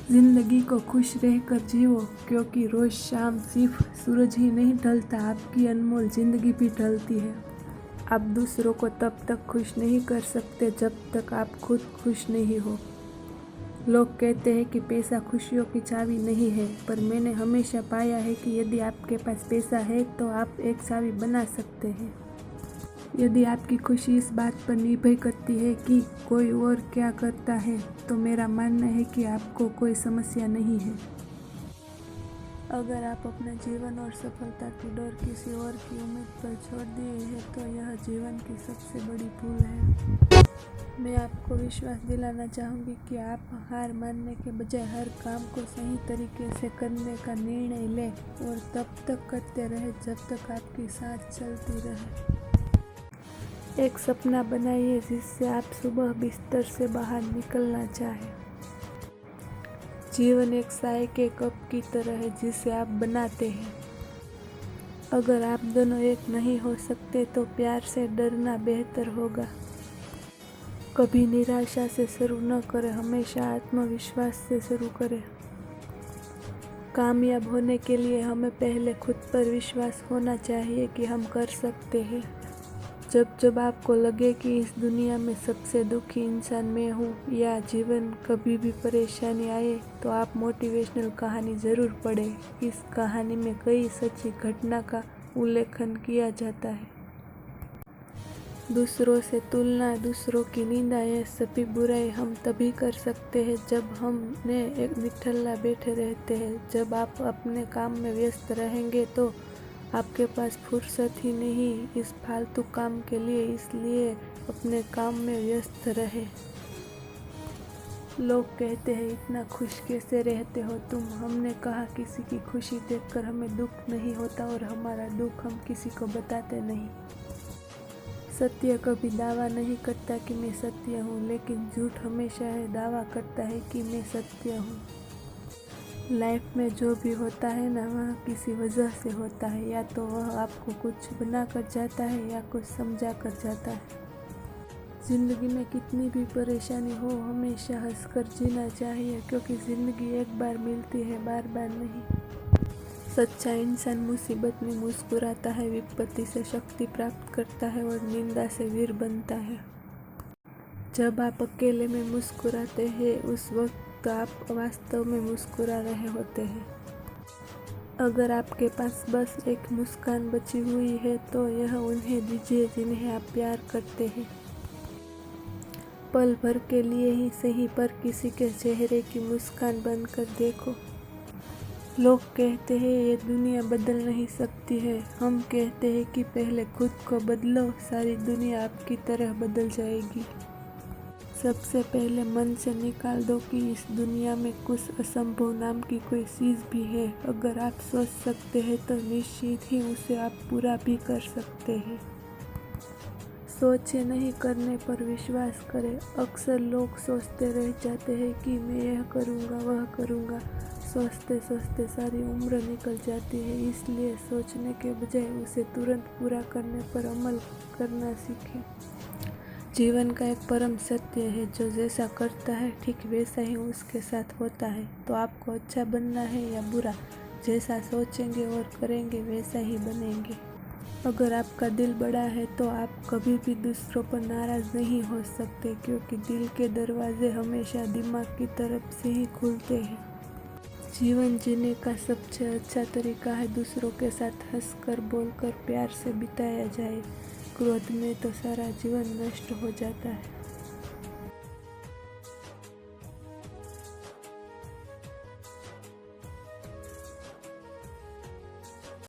जिंदगी को खुश रहकर जियो, क्योंकि रोज शाम सिर्फ सूरज ही नहीं ढलता, आपकी अनमोल जिंदगी भी ढलती है। आप दूसरों को तब तक खुश नहीं कर सकते जब तक आप खुद खुश नहीं हो। लोग कहते हैं कि पैसा खुशियों की चाबी नहीं है, पर मैंने हमेशा पाया है कि यदि आपके पास पैसा है तो आप एक चाबी बना सकते हैं। यदि आपकी खुशी इस बात पर निर्भर करती है कि कोई और क्या करता है, तो मेरा मानना है कि आपको कोई समस्या नहीं है। अगर आप अपना जीवन और सफलता की डोर किसी और की उम्मीद पर छोड़ दिए हैं, तो यह जीवन की सबसे बड़ी भूल है। मैं आपको विश्वास दिलाना चाहूँगी कि आप हार मानने के बजाय हर काम को सही तरीके से करने का निर्णय लें और तब तक करते रहें जब तक आपकी सांस चलती रहे। एक सपना बनाइए जिससे आप सुबह बिस्तर से बाहर निकलना चाहें। जीवन एक चाय के कप की तरह है जिसे आप बनाते हैं। अगर आप दोनों एक नहीं हो सकते तो प्यार से डरना बेहतर होगा। कभी निराशा से शुरू न करें, हमेशा आत्मविश्वास से शुरू करें। कामयाब होने के लिए हमें पहले खुद पर विश्वास होना चाहिए कि हम कर सकते हैं। जब आपको लगे कि इस दुनिया में सबसे दुखी इंसान मैं हूँ या जीवन कभी भी परेशानी आए, तो आप मोटिवेशनल कहानी ज़रूर पढ़ें। इस कहानी में कई सच्ची घटना का उल्लेखन किया जाता है। दूसरों से तुलना, दूसरों की निंदा, यह सभी बुराई हम तभी कर सकते हैं जब हमने एक निठल्ला बैठे रहते हैं। जब आप अपने काम में व्यस्त रहेंगे तो आपके पास फुर्सत ही नहीं इस फालतू काम के लिए, इसलिए अपने काम में व्यस्त रहे। लोग कहते हैं इतना खुश कैसे रहते हो तुम। हमने कहा किसी की खुशी देखकर हमें दुख नहीं होता और हमारा दुख हम किसी को बताते नहीं। सत्य कभी दावा नहीं करता कि मैं सत्य हूँ, लेकिन झूठ हमेशा है दावा करता है कि मैं सत्य हूँ। लाइफ में जो भी होता है ना, वह किसी वजह से होता है। या तो वह आपको कुछ बना कर जाता है या कुछ समझा कर जाता है। ज़िंदगी में कितनी भी परेशानी हो, हमेशा हंसकर जीना चाहिए, क्योंकि ज़िंदगी एक बार मिलती है, बार बार नहीं। सच्चा इंसान मुसीबत में मुस्कुराता है, विपत्ति से शक्ति प्राप्त करता है और निंदा से वीर बनता है। जब आप अकेले में मुस्कुराते हैं, उस वक्त तो आप वास्तव में मुस्कुरा रहे होते हैं। अगर आपके पास बस एक मुस्कान बची हुई है, तो यह उन्हें दीजिए जिन्हें आप प्यार करते हैं। पल भर के लिए ही सही, पर किसी के चेहरे की मुस्कान बंद कर देखो। लोग कहते हैं ये दुनिया बदल नहीं सकती है। हम कहते हैं कि पहले खुद को बदलो, सारी दुनिया आपकी तरह बदल जाएगी। सबसे पहले मन से निकाल दो कि इस दुनिया में कुछ असंभव नाम की कोई चीज़ भी है। अगर आप सोच सकते हैं तो निश्चित ही उसे आप पूरा भी कर सकते हैं। सोचे नहीं, करने पर विश्वास करें। अक्सर लोग सोचते रह जाते हैं कि मैं यह करूँगा, वह करूँगा। सोचते सोचते सारी उम्र निकल जाती है, इसलिए सोचने के बजाय उसे तुरंत पूरा करने पर अमल करना सीखें। जीवन का एक परम सत्य है, जो जैसा करता है ठीक वैसा ही उसके साथ होता है। तो आपको अच्छा बनना है या बुरा, जैसा सोचेंगे और करेंगे वैसा ही बनेंगे। अगर आपका दिल बड़ा है तो आप कभी भी दूसरों पर नाराज़ नहीं हो सकते, क्योंकि दिल के दरवाजे हमेशा दिमाग की तरफ से ही खुलते हैं। जीवन जीने का सबसे अच्छा तरीका है दूसरों के साथ हंसकर, बोलकर, प्यार से बिताया जाए। क्रोध में तो सारा जीवन नष्ट हो जाता है।